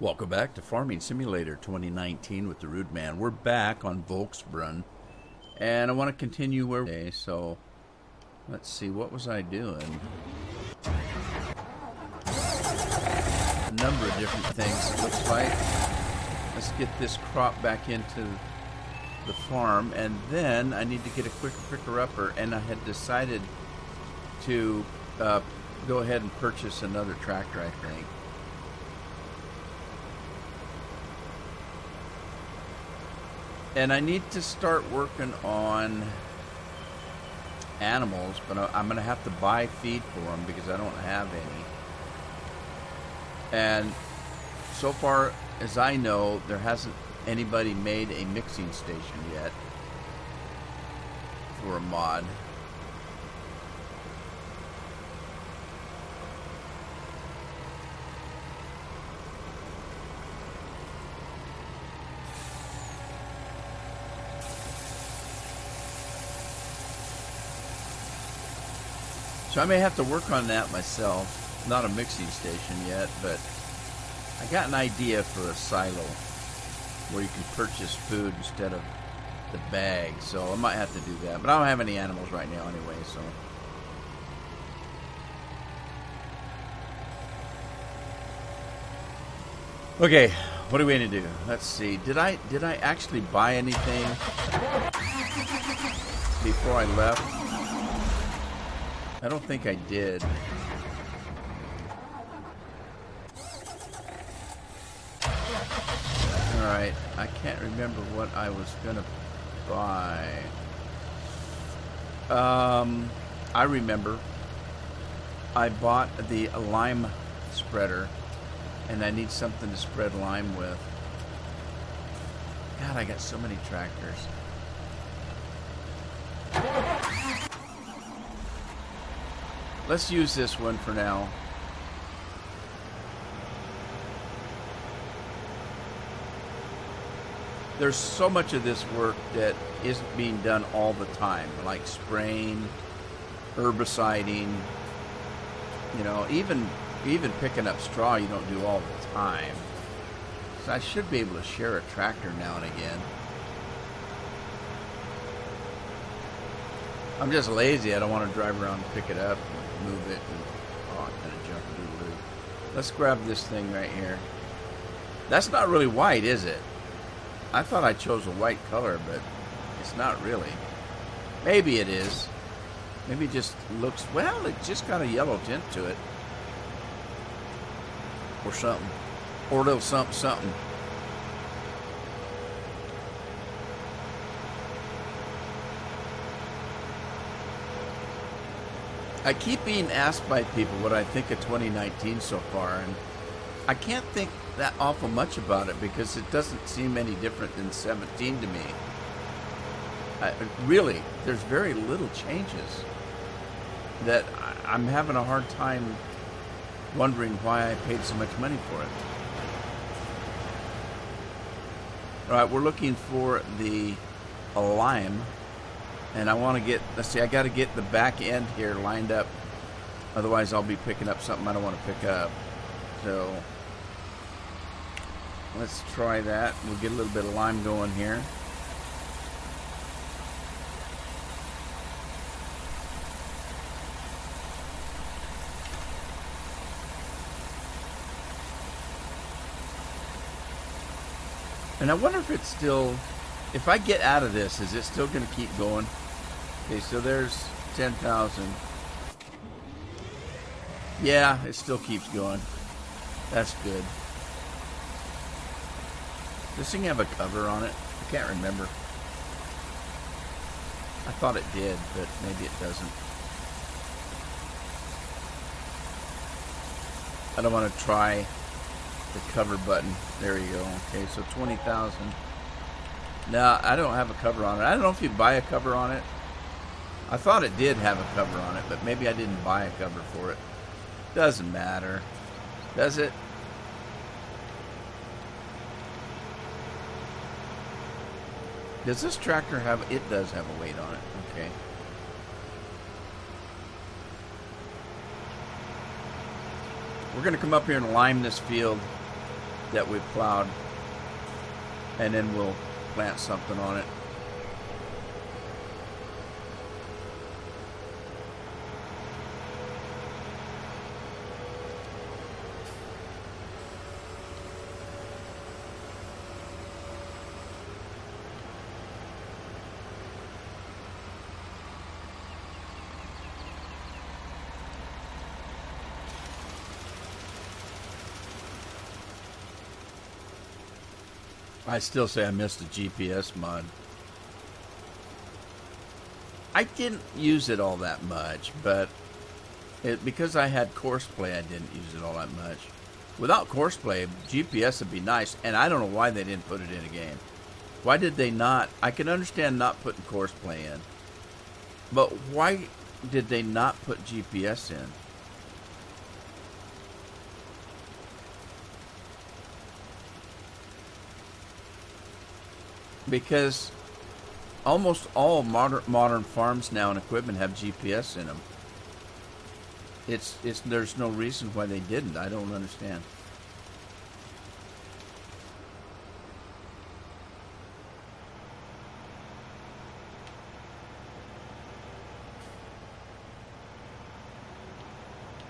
Welcome back to Farming Simulator 2019 with the Rude Man. We're back on Volksbrunn, and I want to continue where okay, so let's see, what was I doing? A number of different things, it looks like. Let's get this crop back into the farm, and then I need to get a quick picker-upper, and I had decided to go ahead and purchase another tractor, I think. And I need to start working on animals, but I'm going to have to buy feed for them because I don't have any. And so far as I know, there hasn't anybody made a mixing station yet for a mod. So I may have to work on that myself. Not a mixing station yet, but I got an idea for a silo where you can purchase food instead of the bag. So I might have to do that. But I don't have any animals right now anyway, so. Okay, what are we going to do? Let's see. Did I actually buy anything before I left? I don't think I did. Alright, I can't remember what I was gonna buy. I remember. I bought the lime spreader, and I need something to spread lime with. God, I got so many tractors. Let's use this one for now. There's so much of this work that isn't being done all the time, like spraying, herbiciding, you know, even picking up straw you don't do all the time. So I should be able to share a tractor now and again. I'm just lazy. I don't want to drive around and pick it up and move it. And, oh, I'm going to jump and do loop. Let's grab this thing right here. That's not really white, is it? I thought I chose a white color, but it's not really. Maybe it is. Maybe it just looks, well, it just got a yellow tint to it. Or something. Or a little something, something. I keep being asked by people what I think of 2019 so far, and I can't think that awful much about it because it doesn't seem any different than 17 to me. Really, there's very little changes that I'm having a hard time wondering why I paid so much money for it. All right, we're looking for the lime. And I want to get, let's see, I got to get the back end here lined up. Otherwise, I'll be picking up something I don't want to pick up. So, let's try that. We'll get a little bit of lime going here. And I wonder if it's still, if I get out of this, is it still going to keep going? Okay, so there's 10,000. Yeah, it still keeps going. That's good. Does this thing have a cover on it? I can't remember. I thought it did, but maybe it doesn't. I don't want to try the cover button. There you go. Okay, so 20,000. No, I don't have a cover on it. I don't know if you buy a cover on it. I thought it did have a cover on it, but maybe I didn't buy a cover for it. Doesn't matter. Does it? Does this tractor have, it does have a weight on it. Okay. We're going to come up here and lime this field that we plowed, and then we'll plant something on it. I still say I missed the GPS mod. I didn't use it all that much, but because I had Courseplay, I didn't use it all that much. Without Courseplay, GPS would be nice, and I don't know why they didn't put it in a game. Why did they not? I can understand not putting Courseplay in, but why did they not put GPS in? Because almost all modern farms now and equipment have GPS in them. There's no reason why they didn't. I don't understand.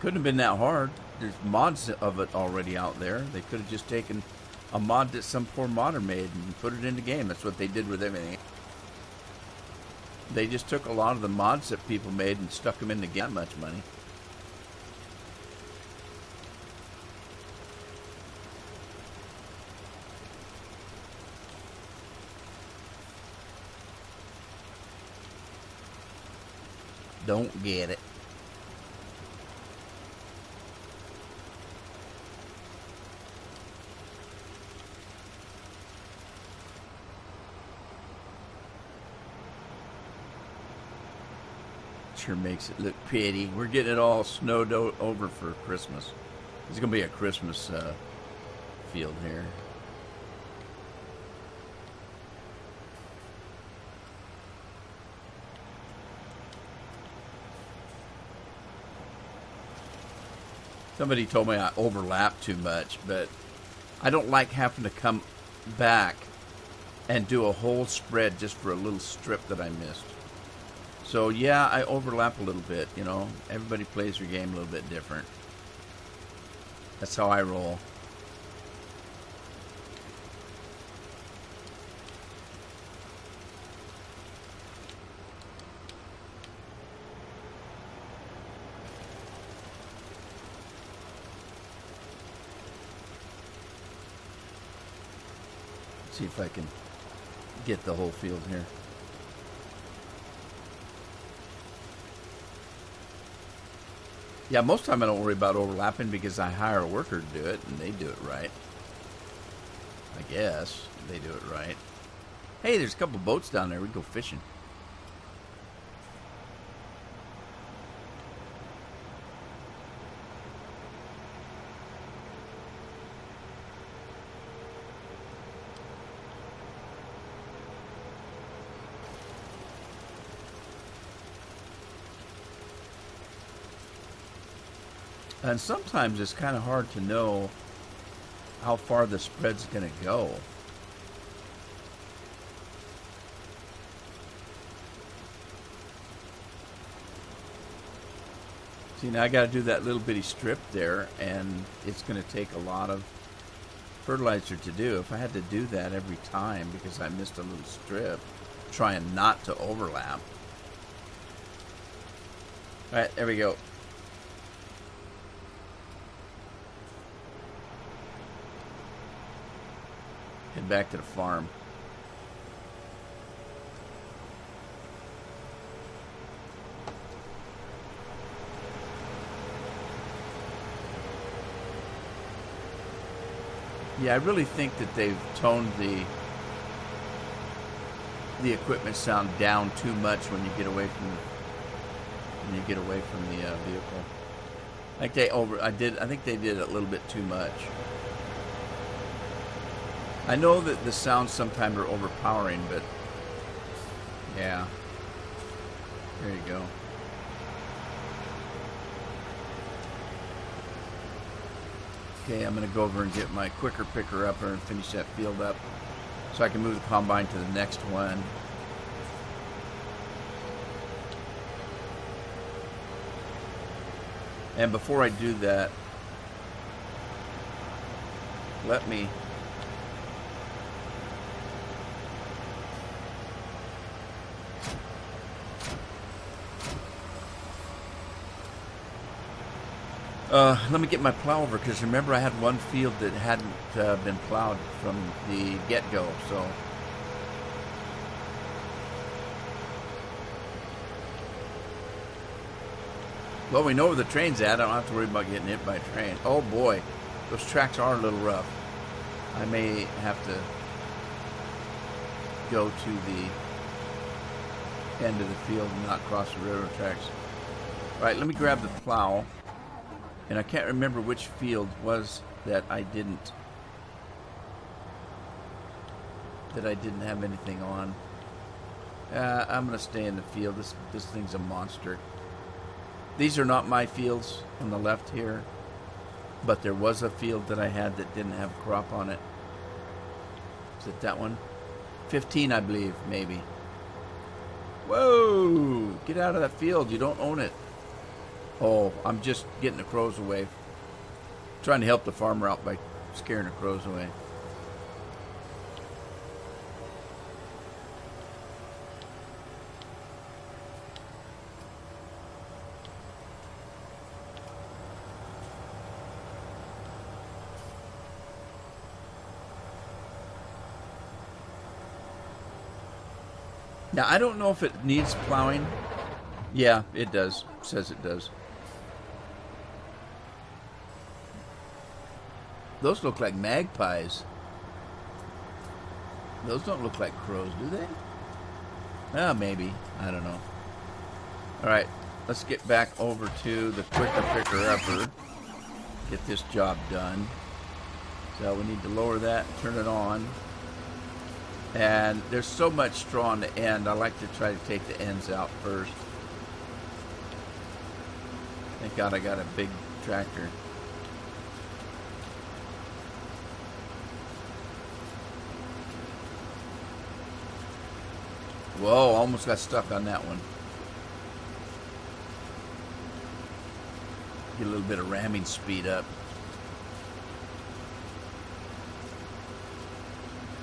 Couldn't have been that hard. There's mods of it already out there. They could have just taken a mod that some poor modder made and put it in the game. That's what they did with everything. They just took a lot of the mods that people made and stuck them in the game. Not much money. Don't get it. Sure makes it look pretty. We're getting it all snowed over for Christmas. It's gonna be a Christmas field here. Somebody told me I overlap too much, but I don't like having to come back and do a whole spread just for a little strip that I missed. So yeah, I overlap a little bit, you know. Everybody plays their game a little bit different. That's how I roll. Let's see if I can get the whole field here. Yeah, most of the time I don't worry about overlapping because I hire a worker to do it, and they do it right. I guess they do it right. Hey, there's a couple boats down there. We can go fishing. And sometimes it's kind of hard to know how far the spread's going to go. See, now I got to do that little bitty strip there, and it's going to take a lot of fertilizer to do. If I had to do that every time because I missed a little strip, trying not to overlap. All right, there we go. Head back to the farm. Yeah, I really think that they've toned the equipment sound down too much when you get away from the vehicle. I think they did it a little bit too much. I know that the sounds sometimes are overpowering, but yeah. There you go. Okay, I'm going to go over and get my quicker picker upper and finish that field up so I can move the combine to the next one. And before I do that, let me get my plow over, because remember I had one field that hadn't been plowed from the get-go, so well, we know where the train's at. I don't have to worry about getting hit by a train. Oh boy, those tracks are a little rough. I may have to go to the end of the field and not cross the railroad tracks. All right, let me grab the plow. And I can't remember which field was that I didn't have anything on. I'm gonna stay in the field. This thing's a monster. These are not my fields on the left here, but there was a field that I had that didn't have crop on it. Is it that one? 15, I believe, maybe. Whoa! Get out of that field. You don't own it. Oh, I'm just getting the crows away. Trying to help the farmer out by scaring the crows away. Now, I don't know if it needs plowing. Yeah, it does. It says it does. Those look like magpies. Those don't look like crows, do they? Ah, maybe. I don't know. Alright, let's get back over to the quicker picker-upper. Get this job done. So we need to lower that, turn it on. And there's so much straw on the end, I like to try to take the ends out first. Thank God I got a big tractor. Whoa, almost got stuck on that one. Get a little bit of ramming speed up.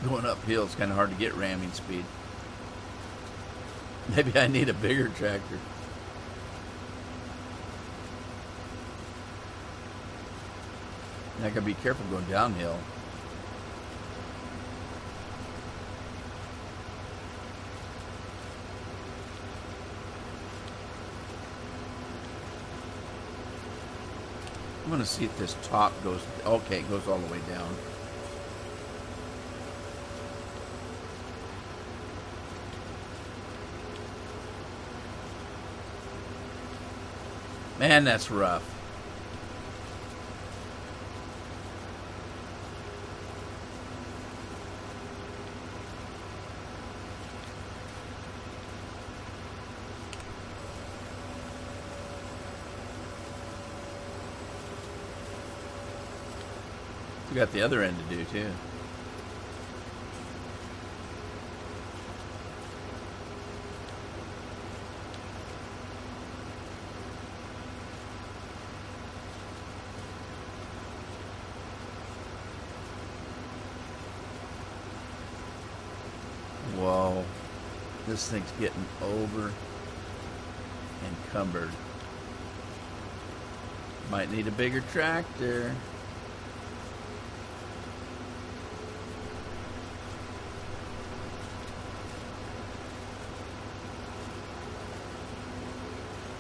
Going uphill, it's kind of hard to get ramming speed. Maybe I need a bigger tractor. And I gotta be careful going downhill. I'm gonna see if this top goes. Okay, it goes all the way down. Man, that's rough. We got the other end to do too. Whoa, this thing's getting over encumbered. Might need a bigger tractor.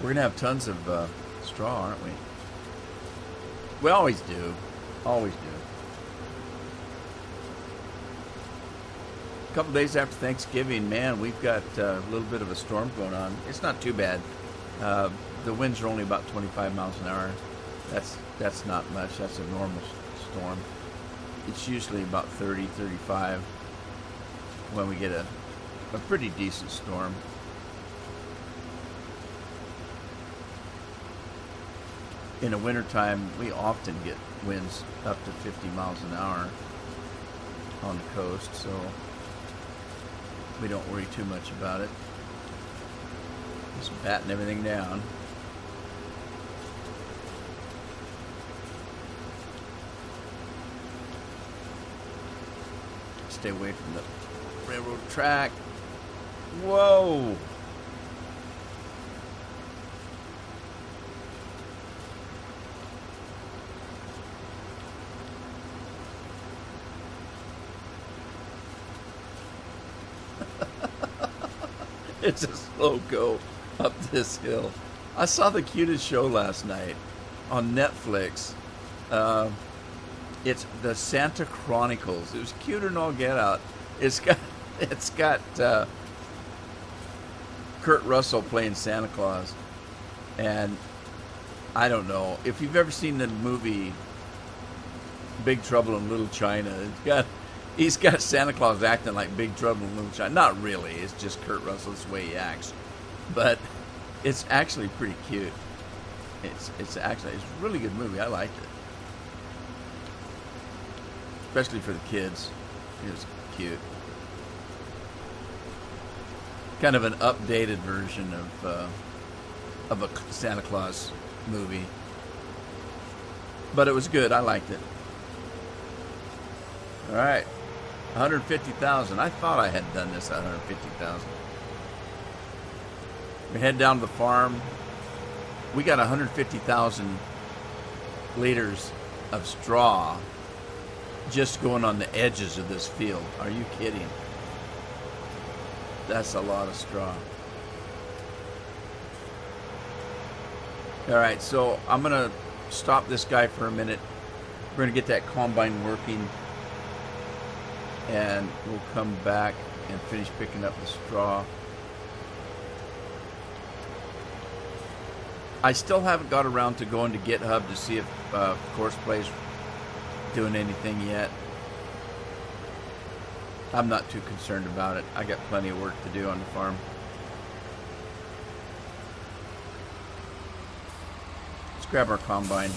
We're gonna have tons of straw, aren't we? We always do. Always do. A couple days after Thanksgiving, man, we've got a little bit of a storm going on. It's not too bad. The winds are only about 25 miles an hour. That's not much. That's a normal storm. It's usually about 30, 35 when we get a pretty decent storm. in the wintertime, we often get winds up to 50 miles an hour on the coast, so we don't worry too much about it. Just batting everything down. Stay away from the railroad track. Whoa! It's a slow go up this hill. I saw the cutest show last night on Netflix. It's the Santa Chronicles. It was cuter than all get out. It's got Kurt Russell playing Santa Claus, and I don't know if you've ever seen the movie Big Trouble in Little China. He's got Santa Claus acting like Big Trouble in Little China. Not really. It's just Kurt Russell's way he acts, but it's actually pretty cute. It's a really good movie. I liked it, especially for the kids. It was cute. Kind of an updated version of a Santa Claus movie, but it was good. I liked it. All right, 150,000. I thought I had done this at 150,000. We head down to the farm. We got 150,000 liters of straw just going on the edges of this field. Are you kidding? That's a lot of straw. All right, so I'm going to stop this guy for a minute. We're going to get that combine working, and we'll come back and finish picking up the straw. I still haven't got around to going to GitHub to see if Courseplay is doing anything yet. I'm not too concerned about it. I got plenty of work to do on the farm. Let's grab our combine,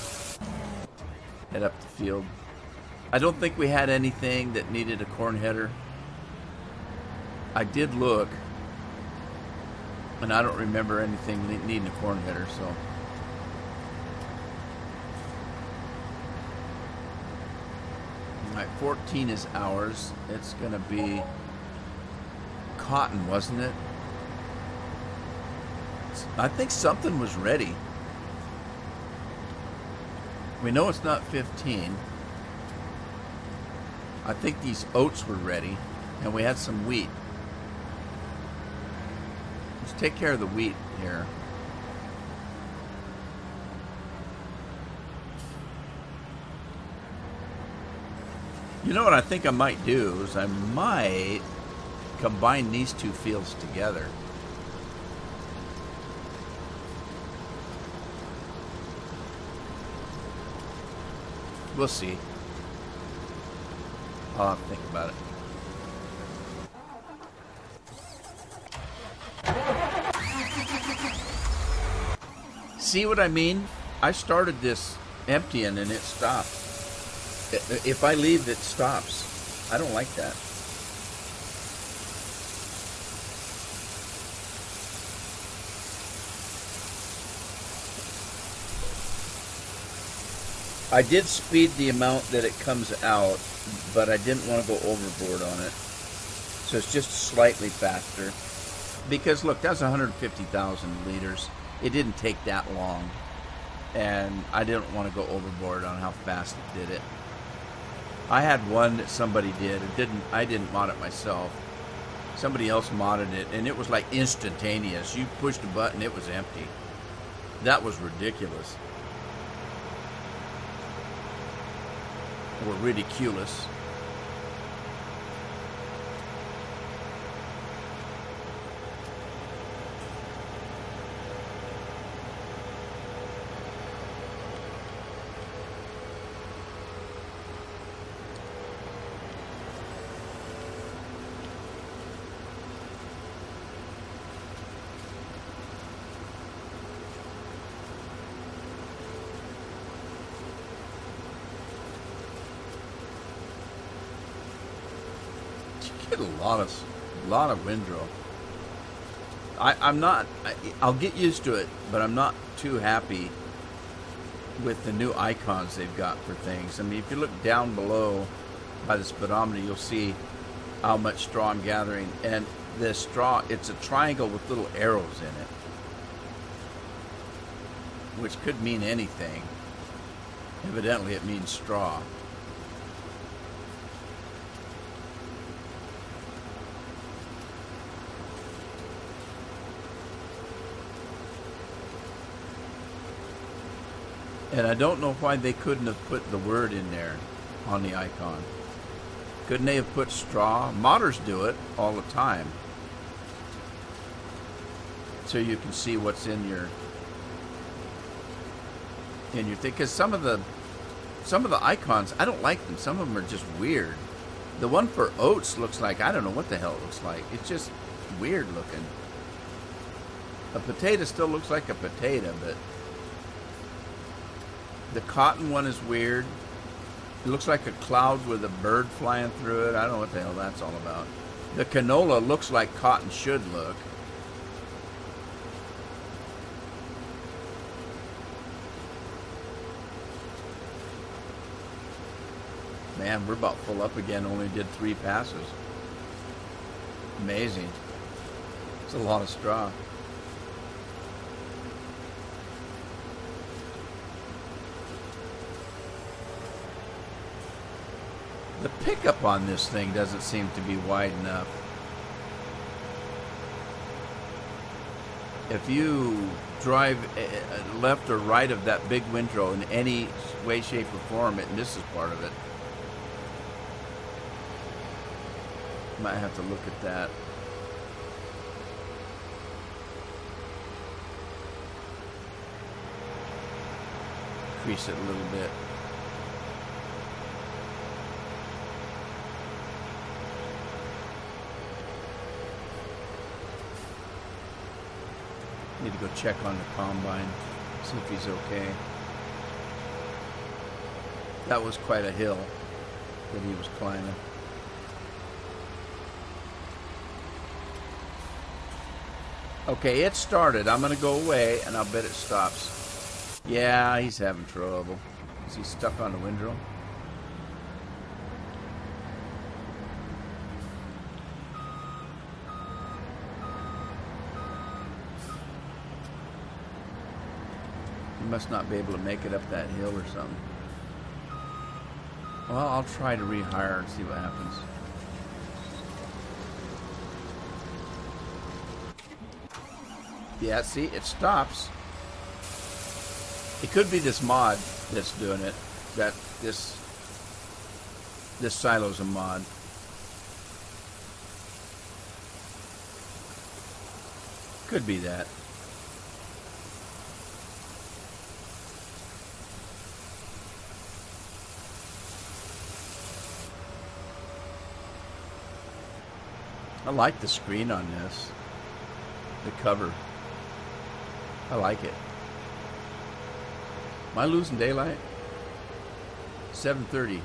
head up the field. I don't think we had anything that needed a corn header. I did look, and I don't remember anything needing a corn header, so. All right, 14 is ours. It's gonna be cotton, wasn't it? I think something was ready. We know it's not 15. I think these oats were ready, and we had some wheat. Let's take care of the wheat here. You know what I think I might do is I might combine these two fields together. We'll see. I'll have to think about it. See what I mean? I started this emptying and it stopped. If I leave, it stops. I don't like that. I did speed the amount that it comes out, but I didn't want to go overboard on it. So it's just slightly faster. Because look, that's 150,000 liters. It didn't take that long. And I didn't want to go overboard on how fast it did it. I had one that somebody did. I didn't mod it myself. Somebody else modded it, and it was like instantaneous. You pushed a button, it was empty. That was ridiculous. Or ridiculous. Get a lot of windrow. I'll get used to it, but I'm not too happy with the new icons they've got for things. I mean, if you look down below by the speedometer, you'll see how much straw I'm gathering. And the straw, it's a triangle with little arrows in it, which could mean anything. Evidently, it means straw. And I don't know why they couldn't have put the word in there on the icon. Couldn't they have put straw? Modders do it all the time, so you can see what's in your thing. Because some of the icons, I don't like them. Some of them are just weird. The one for oats looks like, I don't know what the hell it looks like. It's just weird looking. A potato still looks like a potato, but the cotton one is weird. It looks like a cloud with a bird flying through it. I don't know what the hell that's all about. The canola looks like cotton should look. Man, we're about full up again. Only did 3 passes. Amazing. It's a lot of straw. The pickup on this thing doesn't seem to be wide enough. If you drive left or right of that big windrow in any way, shape, or form, it misses part of it. Might have to look at that. Increase it a little bit. Need to go check on the combine, see if he's okay. That was quite a hill that he was climbing. Okay, it started. I'm going to go away, and I'll bet it stops. Yeah, he's having trouble. Is he stuck on the windrow? He must not be able to make it up that hill or something. Well, I'll try to rehire and see what happens. Yeah, see, it stops. It could be this mod that's doing it. That this silo's a mod. Could be that. I like the screen on this. The cover. I like it. Am I losing daylight? 7:30.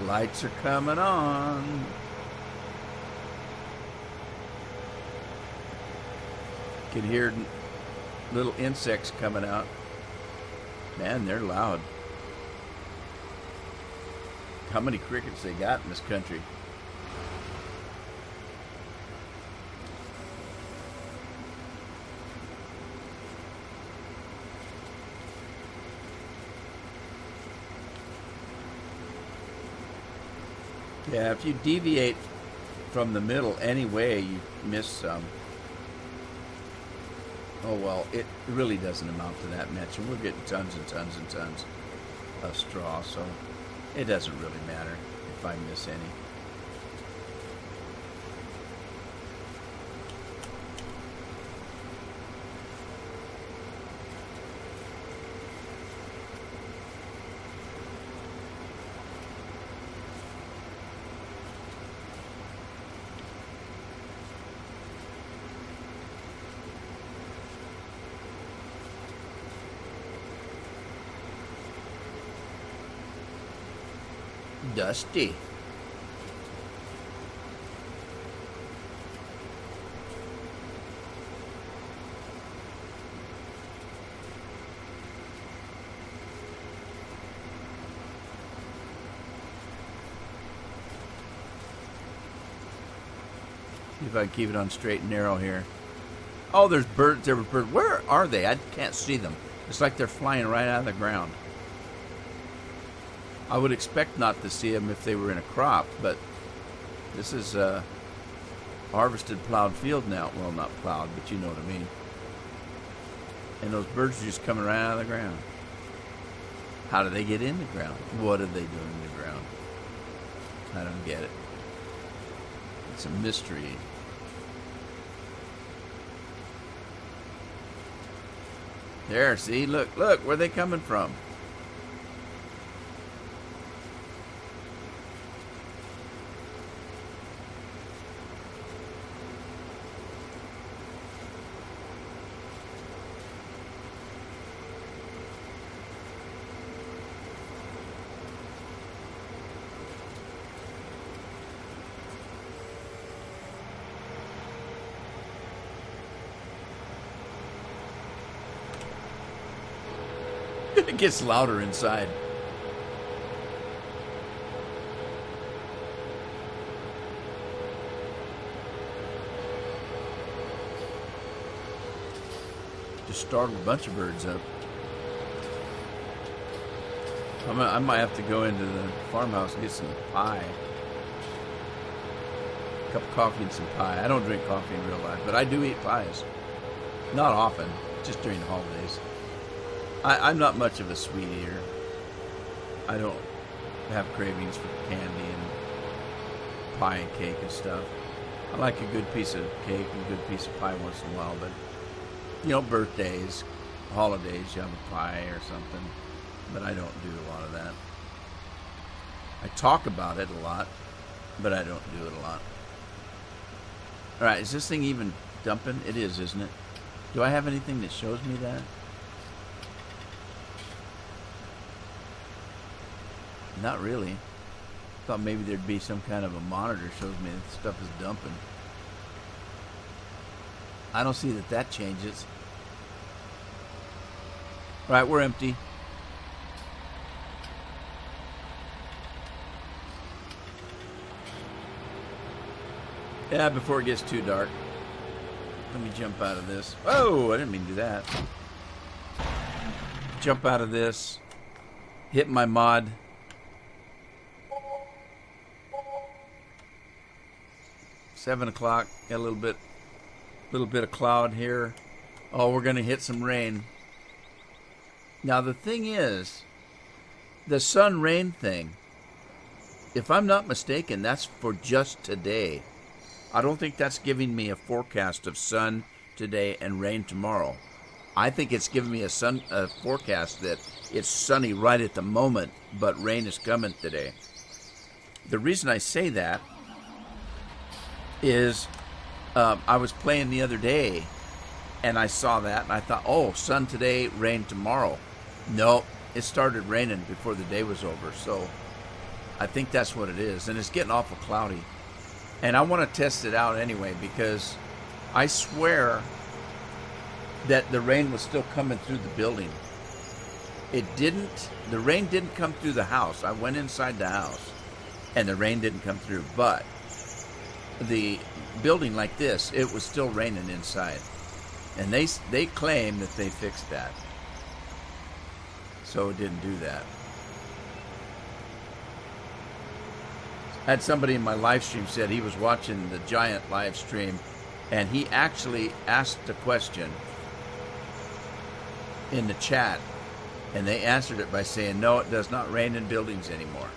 Lights are coming on. Can hear little insects coming out. Man, they're loud. How many crickets they got in this country? Yeah, if you deviate from the middle any way, you miss some. Oh well, it really doesn't amount to that much, and we're getting tons and tons and tons of straw, so it doesn't really matter if I miss any. Dusty. See if I can keep it on straight and narrow here. Oh, there's birds. There were birds. Where are they? I can't see them. It's like they're flying right out of the ground. I would expect not to see them if they were in a crop, but this is a harvested plowed field now. Well, not plowed, but you know what I mean. And those birds are just coming right out of the ground. How do they get in the ground? What are they doing in the ground? I don't get it. It's a mystery. There, see? Look, where are they coming from? It gets louder inside. Just startled a bunch of birds up. I might have to go into the farmhouse and get some pie. A cup of coffee and some pie. I don't drink coffee in real life, but I do eat pies. Not often, just during the holidays. I'm not much of a sweet eater. I don't have cravings for candy and pie and cake and stuff. I like a good piece of cake and a good piece of pie once in a while, but, you know, birthdays, holidays, you have a pie or something, but I don't do a lot of that. I talk about it a lot, but I don't do it a lot. All right, is this thing even dumping? It is, isn't it? Do I have anything that shows me that? Not really. Thought maybe there'd be some kind of a monitor shows me that stuff is dumping. I don't see that changes. All right, we're empty. Yeah, before it gets too dark. Let me jump out of this. Oh, I didn't mean to do that. Jump out of this. Hit my mod. $7 o'clock. Got a little bit of cloud here. Oh, we're gonna hit some rain. Now the thing is, the sun rain thing, if I'm not mistaken, that's for just today. I don't think that's giving me a forecast of sun today and rain tomorrow. I think it's giving me a forecast that it's sunny right at the moment, but rain is coming today. The reason I say that is I was playing the other day and I saw that and I thought, oh, sun today, rain tomorrow. No, it started raining before the day was over, so I think that's what it is. And it's getting awful cloudy. And I want to test it out anyway because I swear that the rain was still coming through the building. The rain didn't come through the house. I went inside the house and the rain didn't come through, but the building like this, it was still raining inside. And they claim that they fixed that. So it didn't do that. I had somebody in my live stream said he was watching the Giant live stream and he actually asked a question in the chat and they answered it by saying, no, it does not rain in buildings anymore.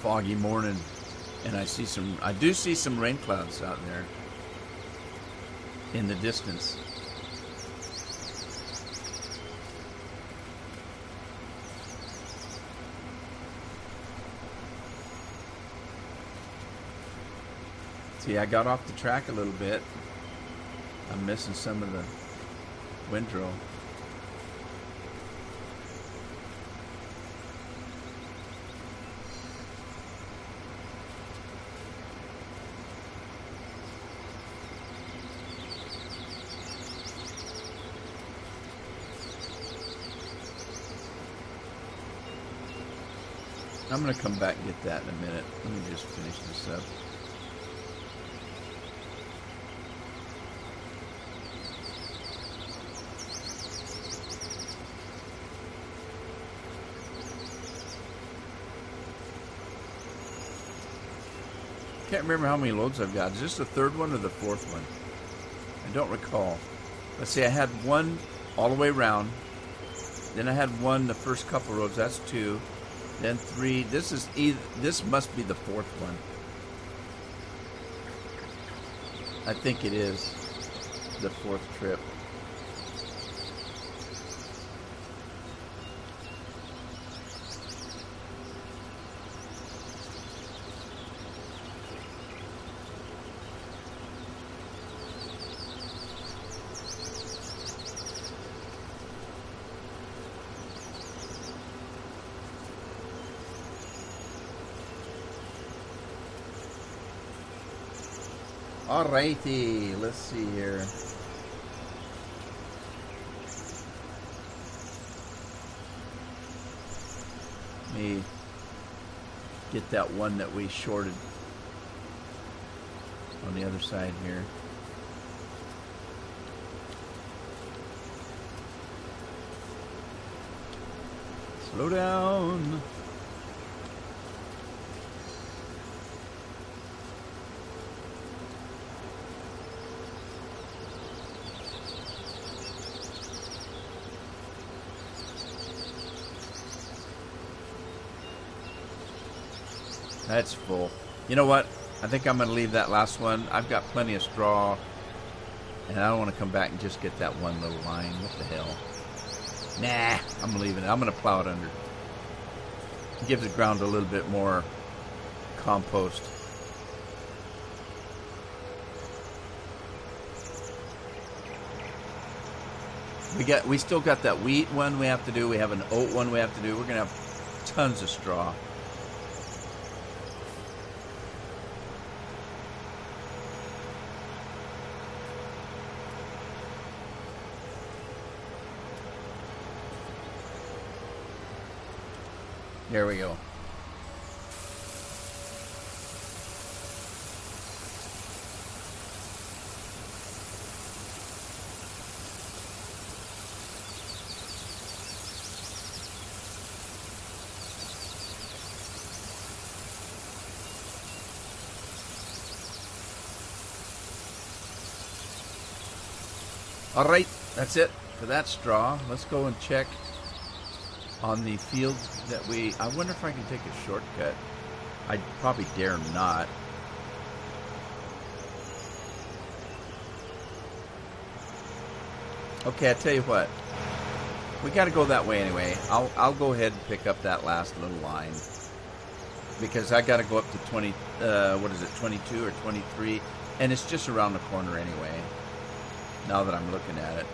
Foggy morning, and I do see some rain clouds out there in the distance. See, I got off the track a little bit. I'm missing some of the windrow. I'm going to come back and get that in a minute. Let me just finish this up. Can't remember how many loads I've got. Is this the third one or the fourth one? I don't recall. Let's see, I had one all the way around. Then I had one the first couple roads. That's two. Then three. This must be the fourth one. I think it is the fourth trip. Alrighty, let's see here. Let me get that one that we shorted on the other side here. Slow down. That's full. You know what? I think I'm going to leave that last one. I've got plenty of straw, and I don't want to come back and just get that one little line. What the hell? Nah, I'm leaving it. I'm going to plow it under. It gives the ground a little bit more compost. We still got that wheat one we have to do. We have an oat one we have to do. We're going to have tons of straw. There we go. All right, that's it for that straw. Let's go and check on the fields that I wonder if I can take a shortcut. I probably dare not. Okay, I tell you what. We got to go that way anyway. I'll go ahead and pick up that last little line because I got to go up to 20. What is it, 22 or 23? And it's just around the corner anyway. Now that I'm looking at it.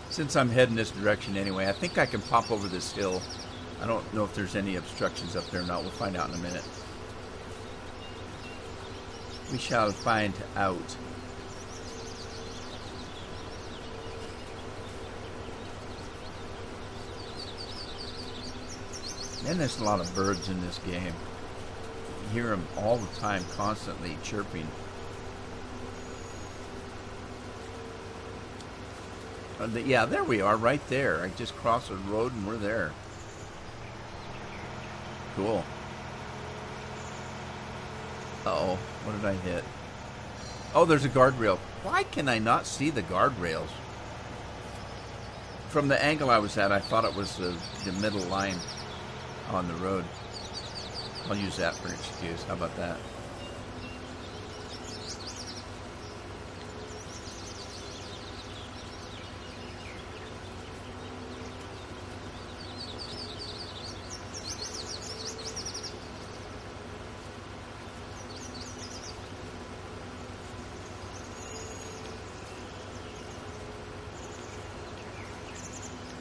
Since I'm heading this direction anyway, I think I can pop over this hill. I don't know if there's any obstructions up there or not. We'll find out in a minute. We shall find out. Man, there's a lot of birds in this game. You hear them all the time, constantly chirping. Yeah, there we are, right there. I just crossed the road and we're there. Cool. Uh-oh, what did I hit? Oh, there's a guardrail. Why can I not see the guardrails? From the angle I was at, I thought it was the middle line on the road. I'll use that for an excuse. How about that?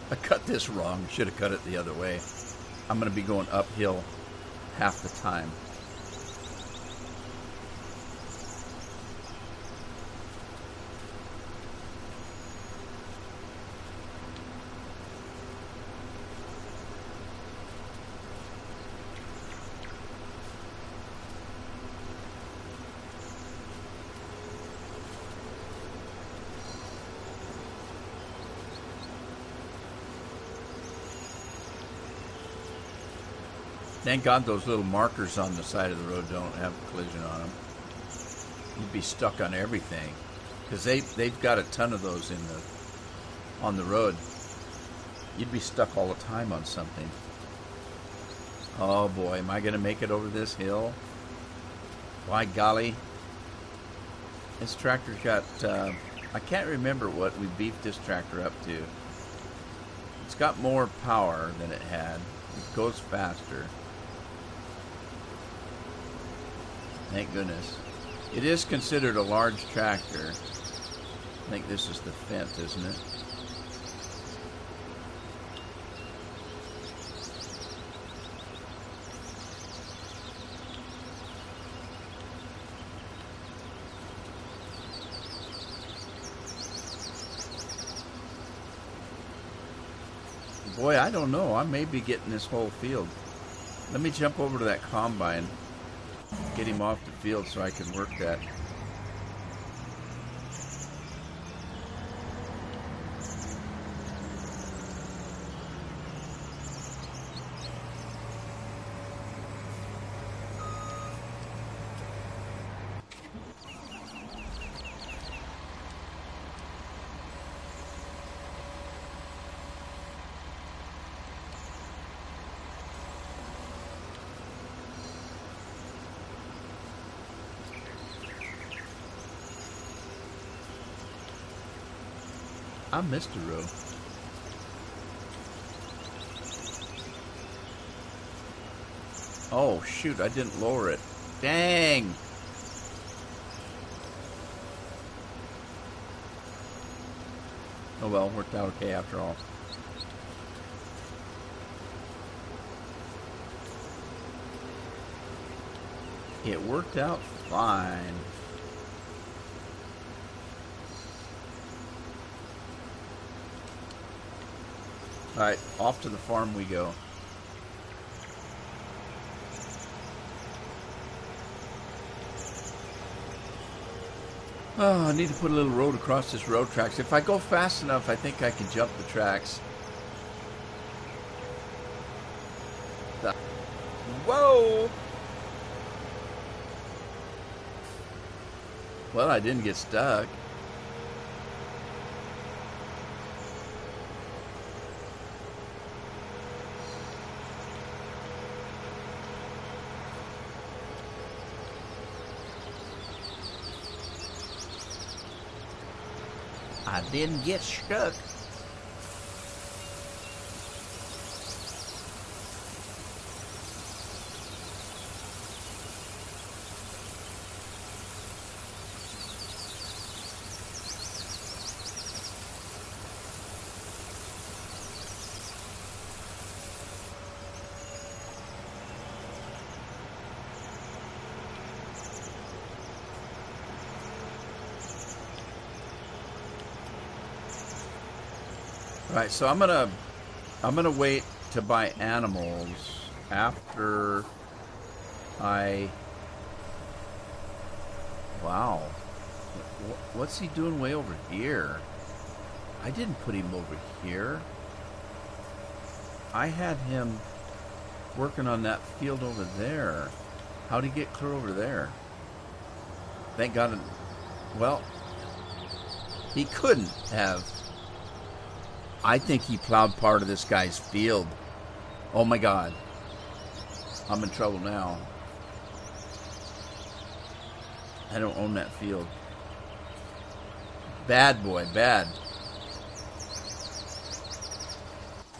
I cut this wrong. Should have cut it the other way. I'm going to be going uphill half the time. Thank God those little markers on the side of the road don't have a collision on them. You'd be stuck on everything, because they've got a ton of those on the road. You'd be stuck all the time on something. Oh boy, am I going to make it over this hill? By golly. This tractor's got, I can't remember what we beefed this tractor up to. It's got more power than it had. It goes faster. Thank goodness. It is considered a large tractor. I think this is the Fent, isn't it? Boy, I don't know. I may be getting this whole field. Let me jump over to that combine. Get him off the field so I can work that. I missed a row. Oh shoot, I didn't lower it. Dang! Oh well, worked out okay after all. It worked out fine. Alright, off to the farm we go. Oh, I need to put a little road across this road tracks. If I go fast enough, I think I can jump the tracks. Whoa! Well, I didn't get stuck. I didn't get stuck. Right, so I'm gonna wait to buy animals after wow, what's he doing way over here? I didn't put him over here. I had him working on that field over there. How'd he get clear over there? Thank God. Well, he couldn't have. I think he plowed part of this guy's field. Oh my God. I'm in trouble now. I don't own that field. Bad boy, bad.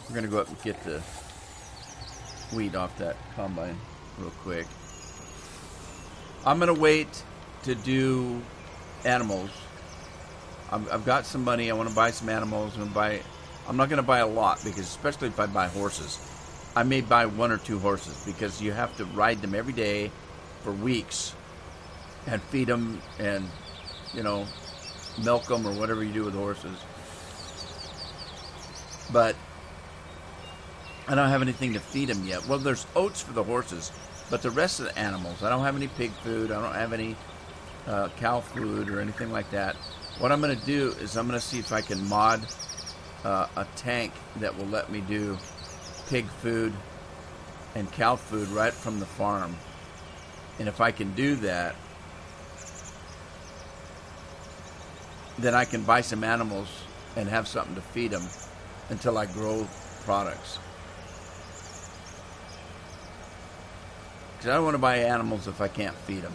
We're going to go up and get the wheat off that combine real quick. I'm going to wait to do animals. I've got some money. I want to buy some animals. I'm not going to buy a lot, because especially if I buy horses, I may buy 1 or 2 horses, because you have to ride them every day for weeks and feed them and, you know, milk them or whatever you do with horses. But I don't have anything to feed them yet. Well, there's oats for the horses, but the rest of the animals, I don't have any pig food. I don't have any cow food or anything like that. What I'm going to do is I'm going to see if I can mod a tank that will let me do pig food and cow food right from the farm. And if I can do that, then I can buy some animals and have something to feed them until I grow products. Because I don't want to buy animals if I can't feed them.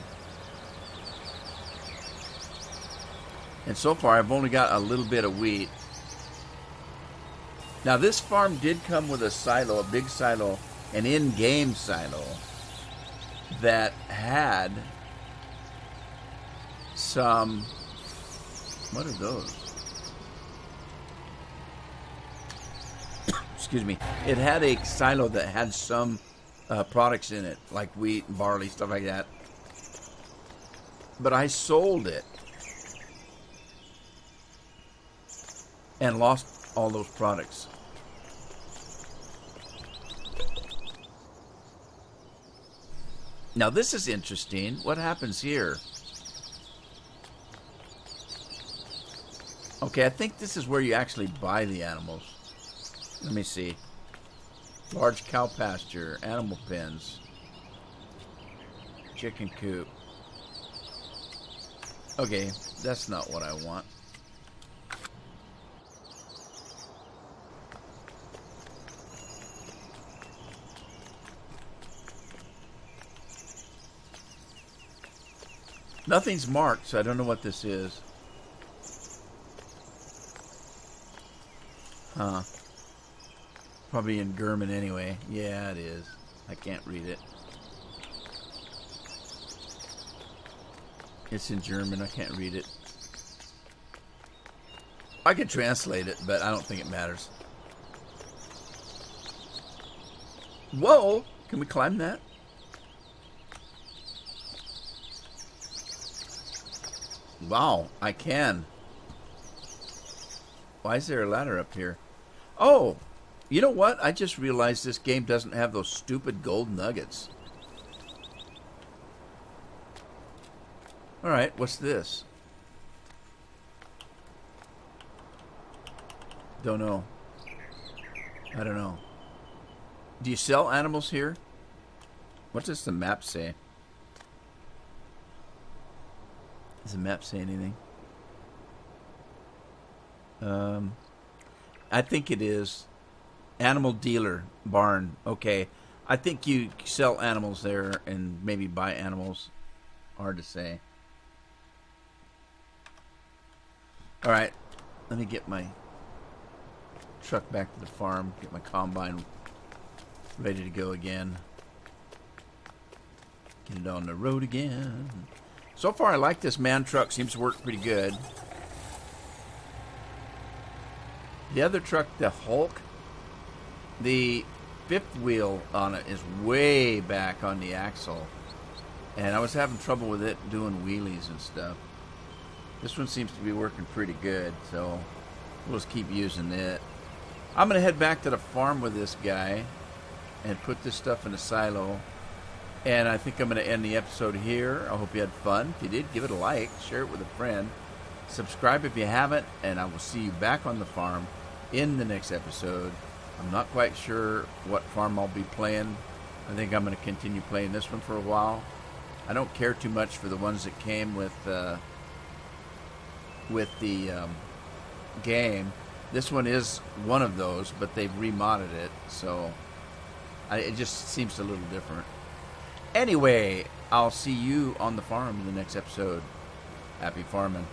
And so far, I've only got a little bit of wheat. Now, this farm did come with a silo, a big silo, an in-game silo that had some... What are those? Excuse me. It had a silo that had some products in it, like wheat and barley, stuff like that. But I sold it and lost all those products. Now this is interesting. What happens here? Okay, I think this is where you actually buy the animals. Let me see. Large cow pasture, animal pens, chicken coop. Okay, that's not what I want. Nothing's marked, so I don't know what this is. Huh. Probably in German anyway. Yeah, it is. I can't read it. It's in German. I can't read it. I could translate it, but I don't think it matters. Whoa! Can we climb that? Wow, I can. Why is there a ladder up here? Oh! You know what? I just realized this game doesn't have those stupid gold nuggets. Alright, what's this? Don't know. I don't know. Do you sell animals here? What does the map say? Does the map say anything? I think it is. Animal dealer barn. Okay. I think you sell animals there and maybe buy animals. Hard to say. Alright. Let me get my truck back to the farm. Get my combine ready to go again. Get it on the road again. So far I like this man truck. Seems to work pretty good. The other truck, the Hulk, the fifth wheel on it is way back on the axle. And I was having trouble with it doing wheelies and stuff. This one seems to be working pretty good, so we'll just keep using it. I'm going to head back to the farm with this guy and put this stuff in a silo. And I think I'm going to end the episode here. I hope you had fun. If you did, give it a like, share it with a friend. Subscribe if you haven't, and I will see you back on the farm in the next episode. I'm not quite sure what farm I'll be playing. I think I'm going to continue playing this one for a while. I don't care too much for the ones that came with the game. This one is one of those, but they've remodded it, so it just seems a little different. Anyway, I'll see you on the farm in the next episode. Happy farming.